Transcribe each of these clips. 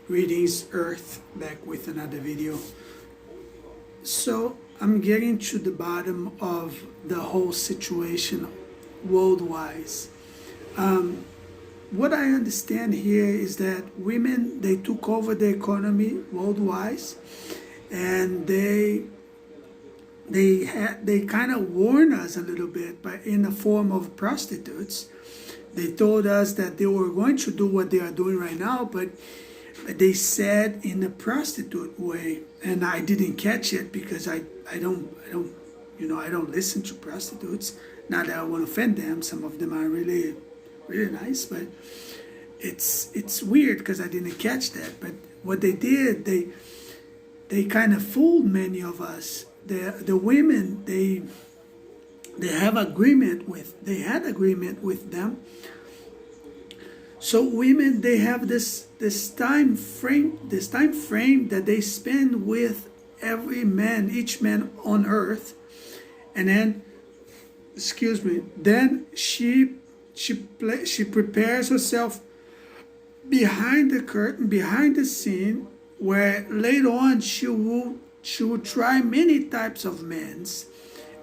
Greetings Earth, back with another video. So I'm getting to the bottom of the whole situation worldwide. What I understand here is that women, they took over the economy worldwide, and they kind of warned us a little bit, but in the form of prostitutes. They told us that they were going to do what they are doing right now, but they said in a prostitute way, and I didn't catch it because I don't listen to prostitutes. Not that I want to offend them. Some of them are really nice, but it's weird because I didn't catch that. But what they did, they kind of fooled many of us. The women, they had agreement with them. So women, they have this time frame that they spend with each man on earth, and then, then she prepares herself behind the curtain, behind the scene, where later on she will try many types of men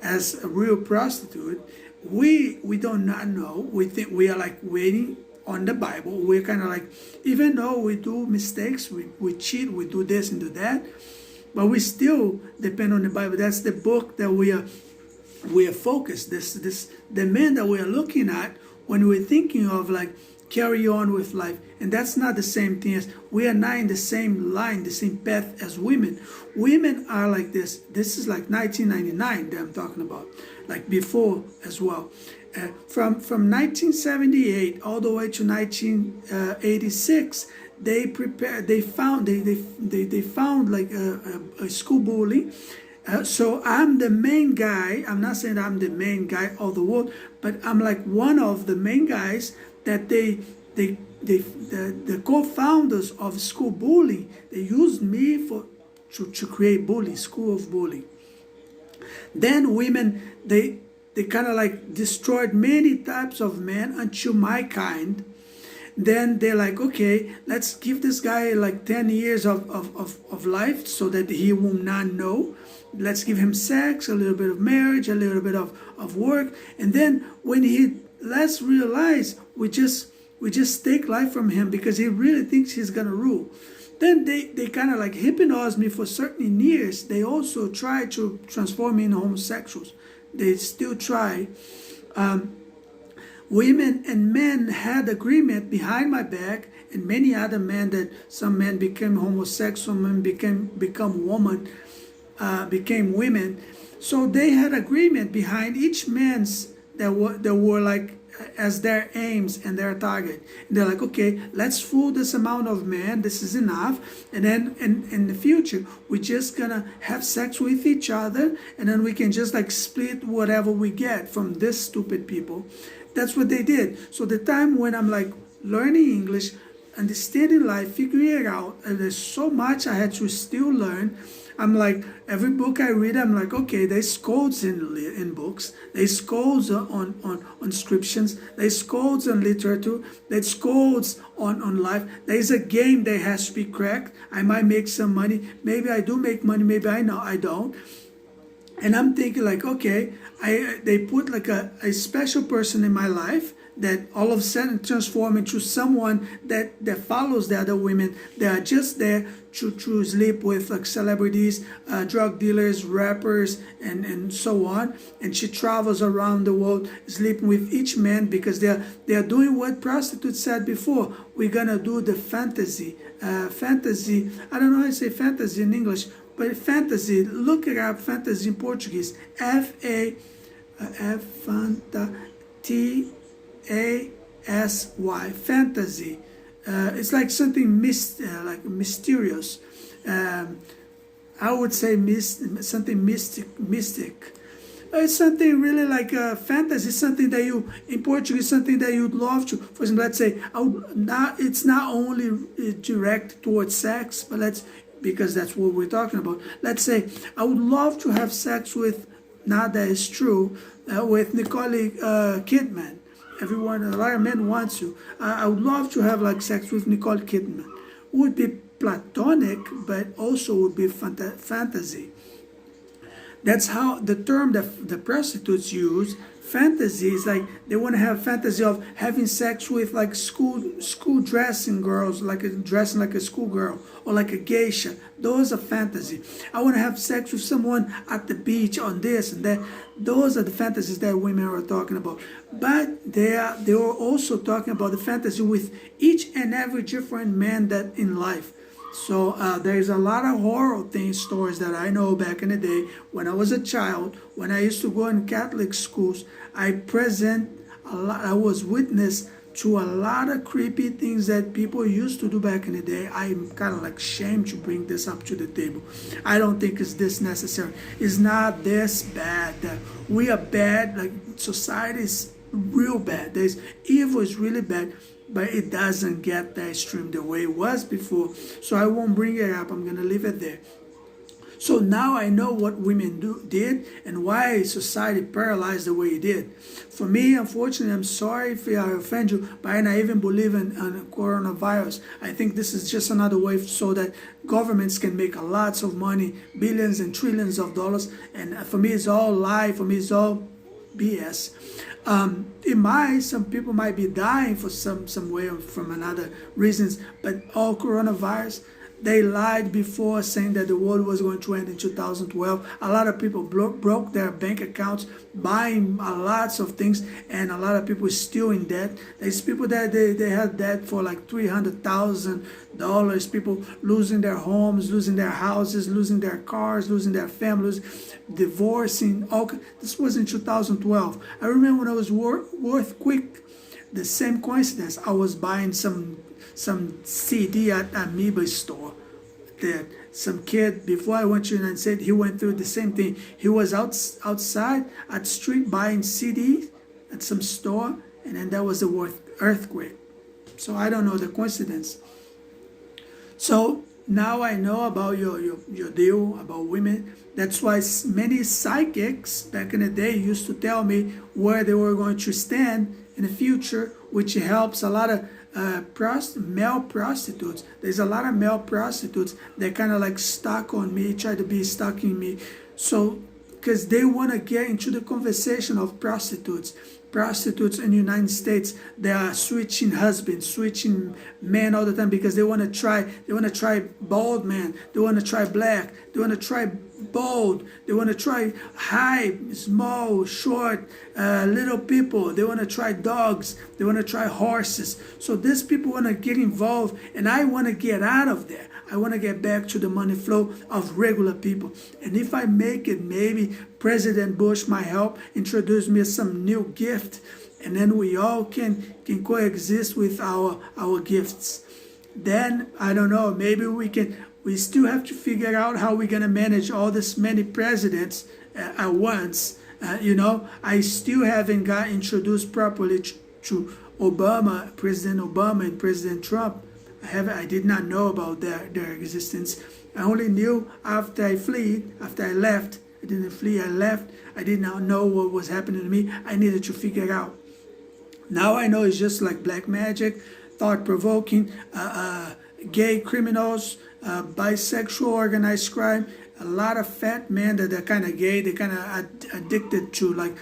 as a real prostitute. We do not know. We think we are like waiting on the Bible. We're kind of like, even though we do mistakes, we cheat, we do this and do that, but we still depend on the Bible. That's the book that we are focused. The men that we are looking at when we're thinking of like carry on with life. And that's not the same thing as, we are not in the same line, the same path as women. Women are like this. This is like 1999 that I'm talking about, like before as well. From 1978 all the way to 1986, they found like a school bully. So I'm the main guy. I'm not saying I'm the main guy of the world, but I'm like one of the main guys that the co-founders of school bullying, they used me to create bullying, school of bullying. Then women, they kind of like destroyed many types of men until my kind. Then they're like, okay, let's give this guy like 10 years of life so that he will not know. Let's give him sex, a little bit of marriage, a little bit of work. And then when he let's realize, we just take life from him because he really thinks he's gonna rule. Then they kind of like hypnotize me for certain years. They also try to transform me into homosexuals. They still try. Women and men had agreement behind my back, and many other men, that some men became homosexual, some men became women. So they had agreement behind each man's that were like as their aims and their target. And they're like, okay, let's fool this amount of men. This is enough. And then in the future, we're just gonna have sex with each other, and then we can just like split whatever we get from this stupid people. That's what they did. So the time when I'm like learning English, understanding life, figuring it out, and there's so much I had to still learn. I'm like, every book I read, I'm like, okay, there's codes in books, there's codes on scriptures, there's codes on literature, there's codes on life. There's a game that has to be cracked. I might make some money. Maybe I do make money, maybe I don't. And I'm thinking like, okay, they put like a special person in my life that all of a sudden transform into someone that follows the other women that are just there to sleep with like celebrities, drug dealers, rappers, and so on. And she travels around the world sleeping with each man because they're doing what prostitutes said before. We're gonna do the fantasy. Fantasy, I don't know how to say fantasy in English, but fantasy, look it up, fantasy in Portuguese. F-A-T-A-S-Y, fantasy. It's like something like mysterious. I would say something mystic. It's something really like a fantasy, something that you, in Portuguese, something that you'd love to. For example, let's say, it's not only direct towards sex, but because that's what we're talking about. Let's say, I would love to have sex with, not that it's true, with Nicole Kidman. A lot of men want to. I would love to have like sex with Nicole Kidman. Would be platonic, but also would be fantasy. That's how the term that the prostitutes use, fantasy, is like they want to have fantasy of having sex with like school dressing girls, like dressing like a schoolgirl or like a geisha. Those are fantasy. I want to have sex with someone at the beach on this and that. Those are the fantasies that women are talking about. But they were also talking about the fantasy with each and every different man that in life. So there's a lot of horror things, stories that I know back in the day when I was a child, when I used to go in Catholic schools. I was witness to a lot of creepy things that people used to do back in the day. I'm kind of like ashamed to bring this up to the table. I don't think it's this necessary. It's not this bad. We are bad. Like society is real bad. There's evil is really bad, but it doesn't get that extreme the way it was before. So I won't bring it up. I'm going to leave it there. So now I know what women did and why society paralyzed the way it did. For me, unfortunately, I'm sorry if I offend you, but I don't even believe in coronavirus. I think this is just another way so that governments can make lots of money, billions and trillions of dollars. And for me, it's all lie. For me, it's all BS. Some people might be dying for some way or from another reasons, but all coronavirus, they lied before saying that the world was going to end in 2012. A lot of people broke their bank accounts buying lots of things, and a lot of people still in debt. There's people that they had debt for like $300,000. People losing their homes, losing their houses, losing their cars, losing their families, divorcing. This was in 2012. I remember when I was worth quick, the same coincidence. I was buying some CD at Amoeba store. That some kid, before I went to the United States, he went through the same thing. He was outside at the street buying CDs at some store, and then there was a earthquake. So I don't know the coincidence. So now I know about your deal about women. That's why many psychics back in the day used to tell me where they were going to stand in the future, which helps a lot of male prostitutes. There's a lot of male prostitutes that kind of like stuck on me, try to be stuck in me. So, because they want to get into the conversation of prostitutes. Prostitutes in the United States, they are switching husbands, switching men all the time because they want to try bald man, they want to try black, they want to try bold, they want to try high, small, short, little people, they want to try dogs, they want to try horses. So these people want to get involved, and I want to get out of there. I want to get back to the money flow of regular people. And if I make it, maybe President Bush might help introduce me some new gift, and then we all can coexist with our gifts. Then, I don't know, maybe we still have to figure out how we're going to manage all this many presidents at once. I still haven't got introduced properly to Obama, President Obama and President Trump. I did not know about their existence. I only knew after I left. I didn't flee, I left. I did not know what was happening to me. I needed to figure it out. Now I know it's just like black magic, thought-provoking, gay criminals, bisexual organized crime, a lot of fat men that are kind of gay, they're kind of addicted to like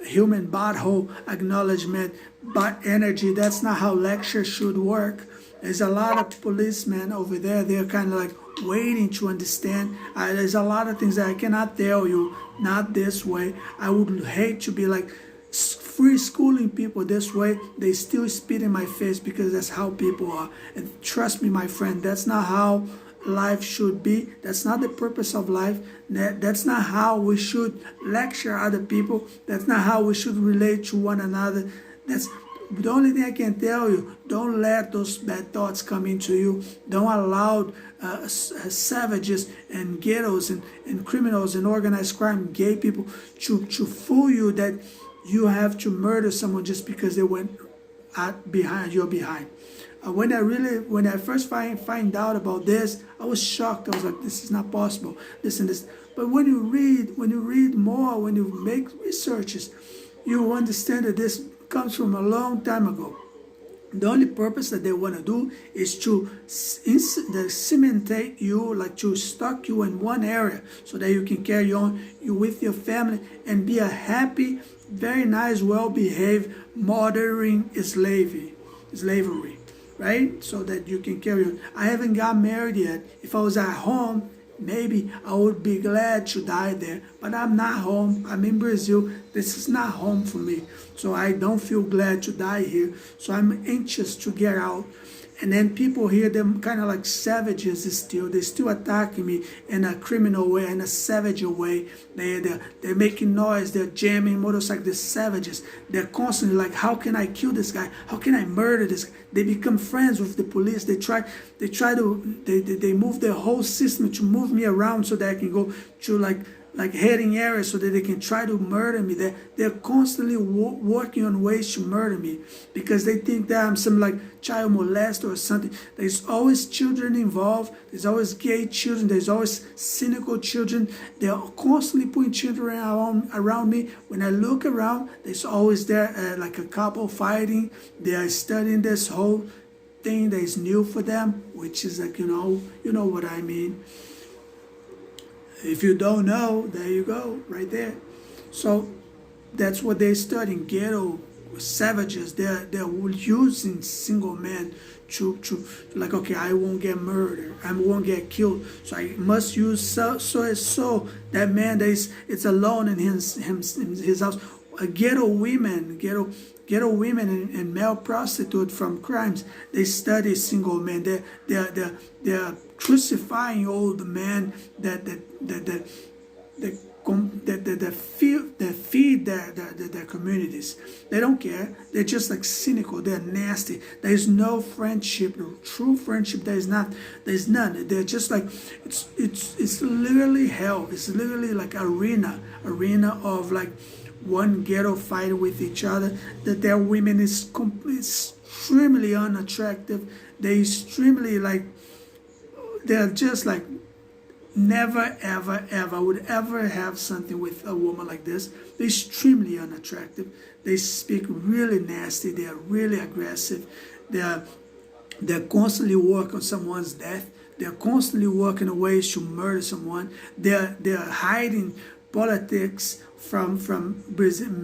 human butthole acknowledgement, butt energy. That's not how lecture should work. There's a lot of policemen over there. They're kind of like waiting to understand. There's a lot of things that I cannot tell you, not this way. I would hate to be like free schooling people this way. They still spit in my face because that's how people are. And trust me, my friend, that's not how life should be. That's not the purpose of life. That's not how we should lecture other people. That's not how we should relate to one another. That's the only thing I can tell you. Don't let those bad thoughts come into you. Don't allow savages and ghettos and criminals and organized crime, gay people to fool you that you have to murder someone just because they went behind. When I first find out about this, I was shocked. I was like, this is not possible. This and this. But when you read more, when you make researches, you understand that this comes from a long time ago. The only purpose that they want to do is to cementate you, like to stuck you in one area so that you can carry on you with your family and be a happy, very nice, well-behaved, modern slavery, right? So that you can carry on. I haven't got married yet. If I was at home, maybe I would be glad to die there, but I'm not home. I'm in Brazil. This is not home for me. So I don't feel glad to die here. So I'm anxious to get out. And then people here, they're kind of like savages still. They're still attacking me in a criminal way, in a savage way. They're making noise. They're jamming motorcycles. They're savages. They're constantly like, how can I kill this guy? How can I murder this guy? They become friends with the police. They move their whole system to move me around so that I can go to like heading areas so that they can try to murder me. They're constantly working on ways to murder me because they think that I'm some like child molester or something. There's always children involved. There's always gay children. There's always cynical children. They're constantly putting children around me. When I look around, there's always there like a couple fighting. They are studying this whole thing that is new for them, which is like, you know what I mean. If you don't know, there you go, right there. So that's what they're studying. Ghetto savages. They're using single men to like, okay, I won't get murdered. I won't get killed. So I must use so that man that is alone in his house. Ghetto women and male prostitute from crimes. They study single men. They're crucifying old men that feed their communities. They don't care. They're just like cynical. They're nasty. There is no friendship, true friendship. There's none. They're just like it's literally hell. It's literally like arena of like one ghetto fighting with each other. That their women is extremely unattractive. They're extremely like, they're just like, never ever would ever have something with a woman like this. They're extremely unattractive. They speak really nasty. They are really aggressive. They're constantly working on someone's death. They're constantly working on ways to murder someone. They're hiding politics from Brazilian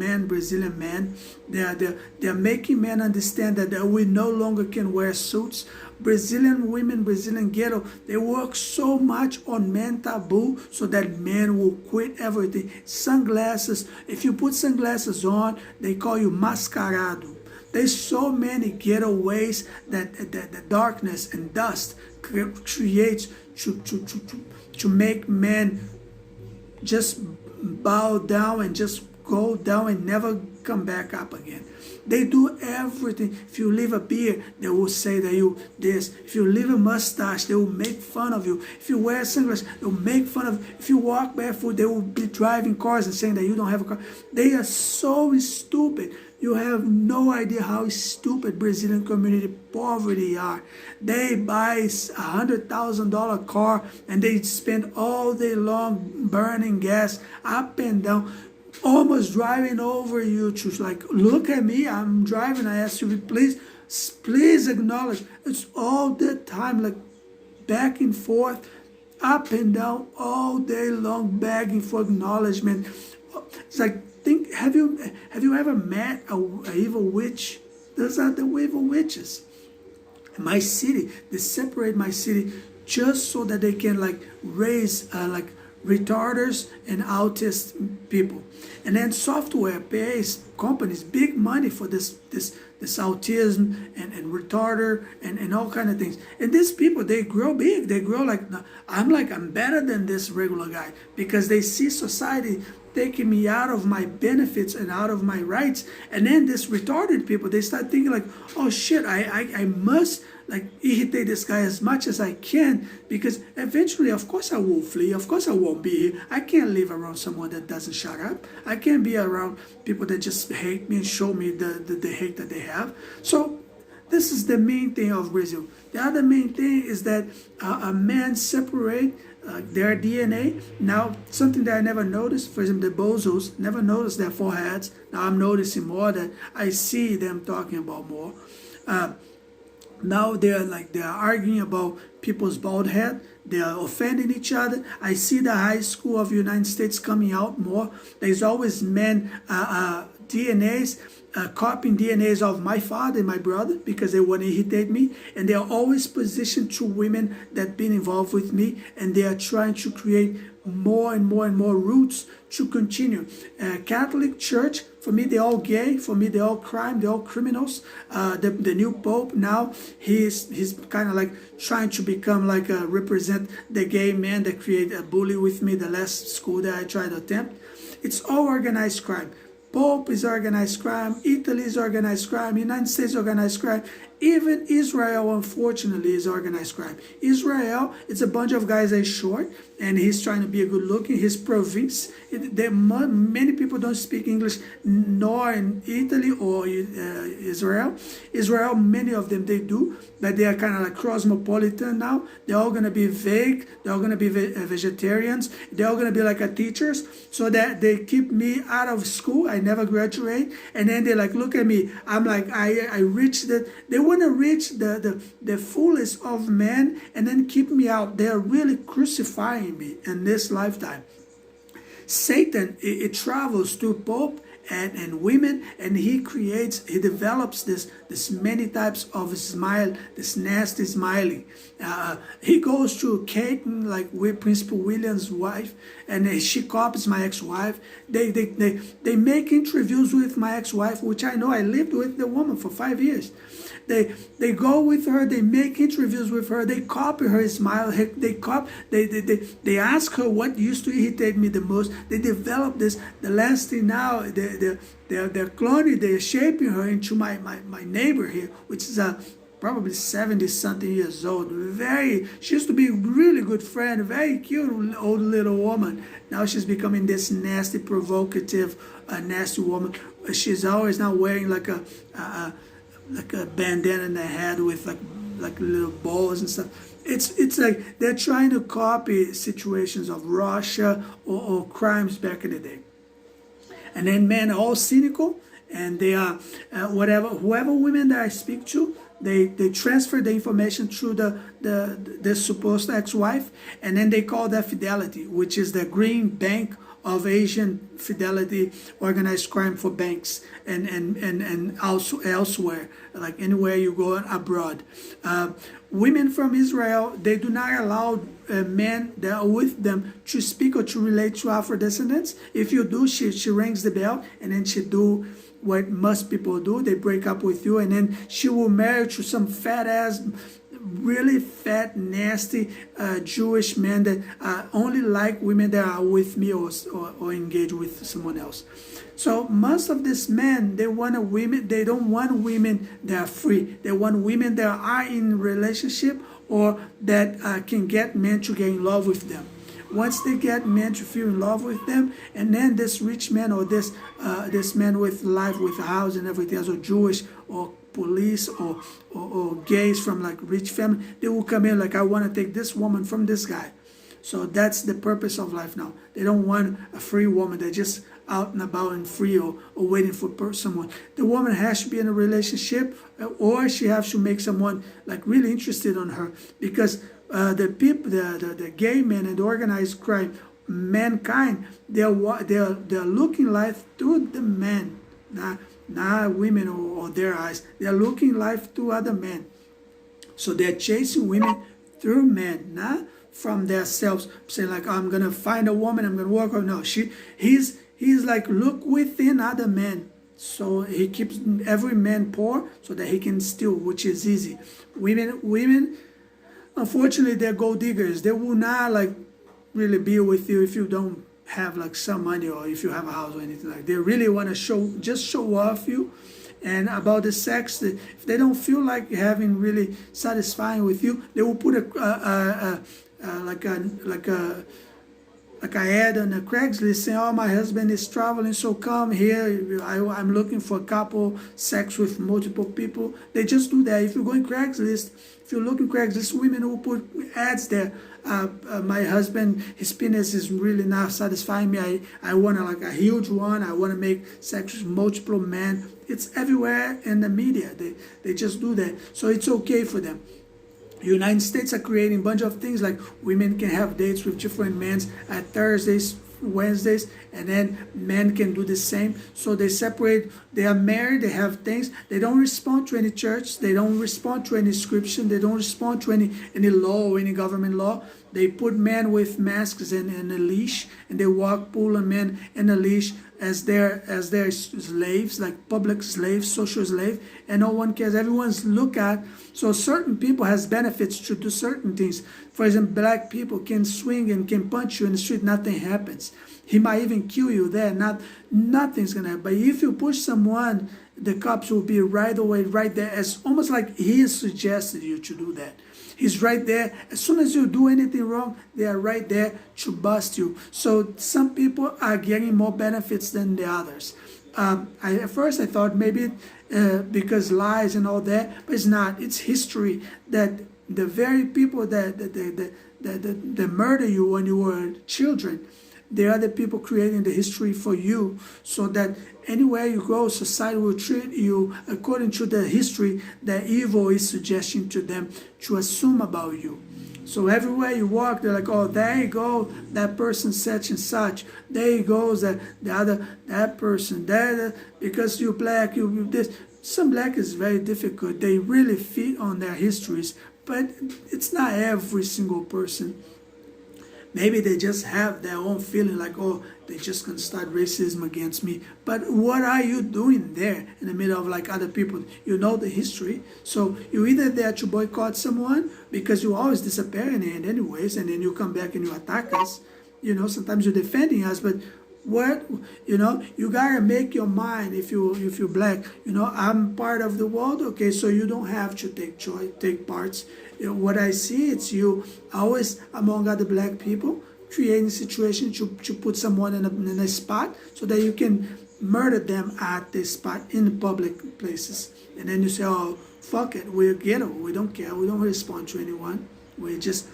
men. They're making men understand that we no longer can wear suits. Brazilian women, Brazilian ghetto, they work so much on men taboo so that men will quit everything. Sunglasses, if you put sunglasses on, they call you mascarado. There's so many ghetto ways that the darkness and dust creates to make men just bow down and just go down and never come back up again. They do everything. If you leave a beard, they will say that you this. If you leave a mustache, they will make fun of you. If you wear sunglasses, they will make fun of you. If you walk barefoot, they will be driving cars and saying that you don't have a car. They are so stupid. You have no idea how stupid Brazilian community poverty are. They buy $100,000 car and they spend all day long burning gas up and down, almost driving over you to like, look at me, I'm driving, I ask you, please acknowledge. It's all the time, like back and forth, up and down, all day long, begging for acknowledgement. It's like, have you ever met a evil witch? Those are the evil witches. In my city, they separate my city just so that they can like raise like retarders and autist people. And then software pays companies big money for this autism and retarder and all kind of things. And these people, they grow big. They grow like, I'm better than this regular guy, because they see society taking me out of my benefits and out of my rights. And then this retarded people, they start thinking like, oh shit, I must like irritate this guy as much as I can, because eventually, of course, I will flee. Of course, I won't be here. I can't live around someone that doesn't shut up. I can't be around people that just hate me and show me the hate that they have. So this is the main thing of Brazil. The other main thing is that a man separate their DNA. Now, something that I never noticed, for example, the bozos, never noticed their foreheads. Now I'm noticing more that I see them talking about more. Now they're arguing about people's bald head. They are offending each other. I see the high school of the United States coming out more. There's always men DNAs, copying DNAs of my father and my brother because they want to irritate me. And they are always positioned to women that been involved with me. And they are trying to create more and more and more roots to continue. Catholic Church, for me, they're all gay. For me, they're all crime. They're all criminals. The new Pope now, he's kind of like trying to become like represent the gay man that created a bully with me the last school that I tried to attempt. It's all organized crime. Pope is organized crime. Italy is organized crime. United States is organized crime. Even Israel, unfortunately, is organized crime. Israel, it's a bunch of guys that are short, and he's trying to be a good looking. His province, many people don't speak English, nor in Italy or Israel. Israel, many of them, they do, but they are kind of like cosmopolitan now. They're all going to be vague. They're all going to be vegetarians. They're all going to be like a teachers, so that they keep me out of school. I never graduate. And then they like, look at me. I'm like, I reached that. They want to reach the fullest of man and then keep me out. They're really crucifying me in this lifetime. Satan, it travels through Pope and women, and he develops this many types of smile, this nasty smiling. He goes to Kate, like with Principal Williams' wife, and she copies my ex-wife. They make interviews with my ex-wife, which I know I lived with the woman for 5 years. They go with her, they make interviews with her, they copy her smile, they ask her what used to irritate me the most. They develop this. The last thing now, they're cloning, they're shaping her into my neighbor here, which is probably 70 something years old. She used to be a really good friend, very cute old little woman. Now she's becoming this nasty, provocative, nasty woman. She's always now wearing like a bandana in the head with like little balls and stuff. It's like they're trying to copy situations of Russia or crimes back in the day. And then men are all cynical, and they are whoever women that I speak to, they transfer the information through the supposed ex-wife, and then they call that fidelity, which is the green bank of Asian fidelity, organized crime for banks, and also elsewhere, like anywhere you go abroad. Women from Israel, they do not allow men that are with them to speak or to relate to Afro-descendants. If you do, she rings the bell, and then she do what most people do. They break up with you, and then she will marry to some fat ass, really fat, nasty Jewish men that only like women that are with me or engage with someone else. So most of these men, they don't want women that are free. They want women that are in relationship or that can get men to get in love with them. Once they get men to feel in love with them, and then this rich man or this man with life, with a house and everything else, or Jewish or police or gays from like rich family, they will come in like, I want to take this woman from this guy. So that's the purpose of life now. They don't want a free woman that just out and about and free or waiting for someone. The woman has to be in a relationship, or she has to make someone like really interested on her, because the people, the gay men and the organized crime, mankind, they're looking life through the men, not women or their eyes. They're looking life through other men. So they're chasing women through men, not from themselves, saying like, I'm gonna find a woman, I'm gonna work her. No, he's like, look within other men. So he keeps every man poor so that he can steal, which is easy. Women, unfortunately, they're gold diggers. They will not like really be with you if you don't have like some money or if you have a house or anything like that. They really want to show off you. And about the sex, if they don't feel like having really satisfying with you, they will put like I had on a Craigslist saying, "Oh, my husband is traveling, so come here. I'm looking for a couple, sex with multiple people." They just do that. If you go in Craigslist, if you look in Craigslist, women who put ads there. My husband, his penis is really not satisfying me. I want like a huge one. I want to make sex with multiple men. It's everywhere in the media. They just do that. So it's okay for them. United States are creating a bunch of things like women can have dates with different men at Thursdays, Wednesdays, and then men can do the same. So they separate. They are married. They have things. They don't respond to any church. They don't respond to any scripture. They don't respond to any law or any government law. They put men with masks and a leash, and they walk pulling men in a leash as their slaves, like public slaves, social slave, and no one cares. Everyone's look at. So certain people has benefits to do certain things. For example, black people can swing and can punch you in the street, nothing happens. He might even kill you there. Nothing's gonna happen. But if you push someone, the cops will be right away, right there. It's almost like he has suggested you to do that. He's right there. As soon as you do anything wrong, they are right there to bust you. So some people are getting more benefits than the others. At first I thought maybe because lies and all that, but it's not. It's history that the very people that murder you when you were children, they are the people creating the history for you, so that anywhere you go, society will treat you according to the history that evil is suggesting to them to assume about you. So everywhere you walk, they're like, "Oh, there you go, that person such and such. There you goes that person. There, because you're black, you this." Some black is very difficult. They really feed on their histories, but it's not every single person. Maybe they just have their own feeling like, "Oh, they just gonna start racism against me." But what are you doing there in the middle of like other people? You know the history. So you're either there to boycott someone because you always disappear in the end anyways, and then you come back and you attack us. Sometimes you're defending us, but what, you gotta make your mind if you're black. I'm part of the world, okay, so you don't have to take parts. What I see, it's you always among other black people creating a situation to put someone in a spot so that you can murder them at this spot in public places. And then you say, "Oh, fuck it, we're ghetto. We don't care. We don't respond to anyone. We just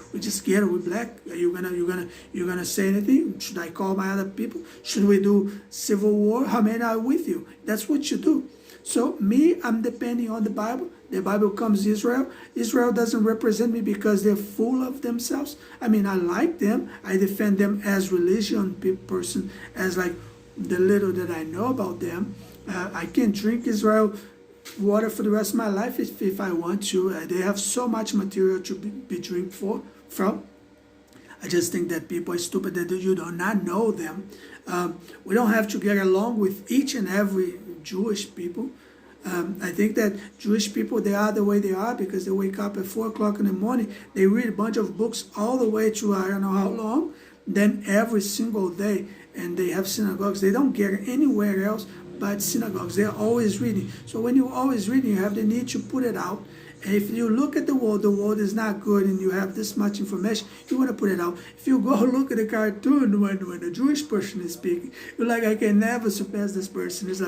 ghetto. We're black. Are you gonna say anything? Should I call my other people? Should we do civil war? How many are with you?" That's what you do. So me, I'm depending on the Bible. The Bible comes Israel. Israel doesn't represent me because they're full of themselves. I mean, I like them. I defend them as religion person, as like the little that I know about them. I can drink Israel water for the rest of my life if I want to. They have so much material to be drink from. I just think that people are stupid that you do not know them. We don't have to get along with each and every Jewish people. I think that Jewish people, they are the way they are because they wake up at 4 o'clock in the morning. They read a bunch of books all the way to I don't know how long. Then every single day, and they have synagogues. They don't get anywhere else but synagogues. They're always reading. So when you're always reading, you have the need to put it out. And if you look at the world is not good, and you have this much information, you want to put it out. If you go look at a cartoon when a Jewish person is speaking, you're like, "I can never surpass this person." It's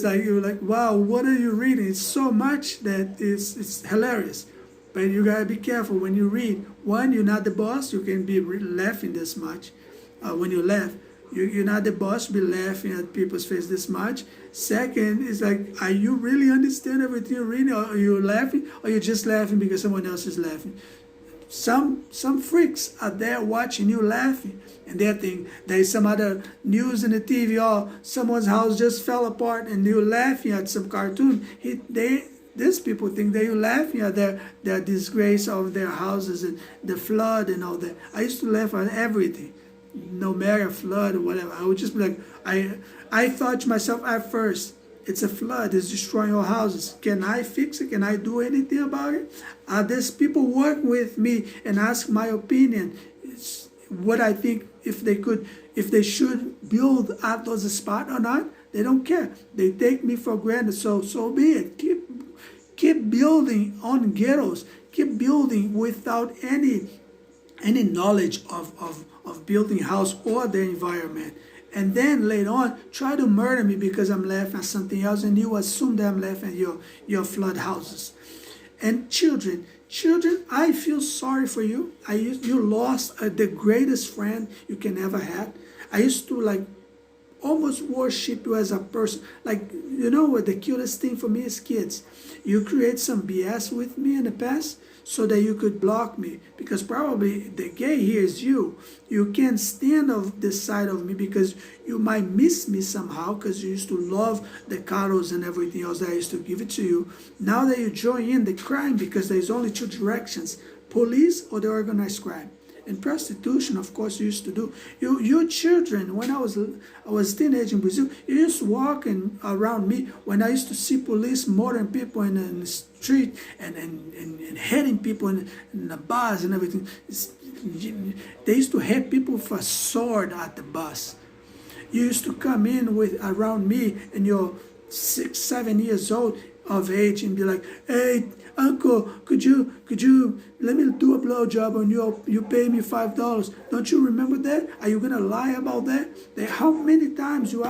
like you're like, "Wow, what are you reading?" It's so much that it's hilarious. But you gotta be careful when you read. One, you're not the boss. You can be laughing this much. When you laugh, you're not the boss. Be laughing at people's face this much. Second, is like, are you really understand everything you're reading, or are you laughing, or you're just laughing because someone else is laughing? Some freaks are there watching you laughing, and they think there is some other news in the TV, or someone's house just fell apart, and you're laughing at some cartoon. These people think that you're laughing at their disgrace of their houses and the flood and all that. I used to laugh at everything, no matter flood or whatever. I would just be like, I thought to myself at first, it's a flood, it's destroying our houses. Can I fix it? Can I do anything about it? There's people work with me and ask my opinion. It's what I think if they should build at those spot or not. They don't care. They take me for granted. So be it. Keep building on ghettos. Keep building without any any knowledge of building house or the environment. And then later on, try to murder me because I'm laughing at something else, and you assume that I'm laughing at your flood houses. And children, I feel sorry for you. You lost the greatest friend you can ever had. I used to like almost worship you as a person. Like, you know what the cutest thing for me is kids. You create some BS with me in the past so that you could block me, because probably the gay here is you. You can't stand of this side of me because you might miss me somehow, because you used to love the cuddles and everything else that I used to give it to you. Now that you join in the crime, because there's only two directions, police or the organized crime. And prostitution, of course, you used to do. You children, when I was teenage in Brazil, you used to walk around me when I used to see police murdering people in the street and hitting people in the bus and everything. They used to hit people with a sword at the bus. You used to come in with around me and you're 6, 7 years old of age and be like, "Hey, uncle, could you let me do a blowjob on you? You pay me $5. Don't you remember that? Are you gonna lie about that? How many times you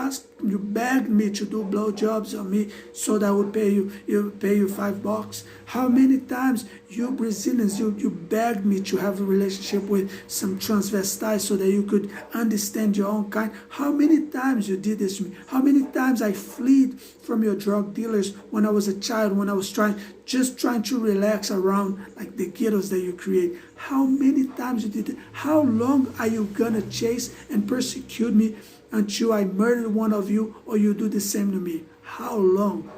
begged me to do blowjobs on me so that I would pay you $5? How many times you Brazilians you begged me to have a relationship with some transvestites so that you could understand your own kind? How many times you did this to me? How many times I fled from your drug dealers when I was a child, when I was trying to relax around like the ghettos that you create? How many times you did it? How long are you gonna chase and persecute me until I murder one of you or you do the same to me? How long?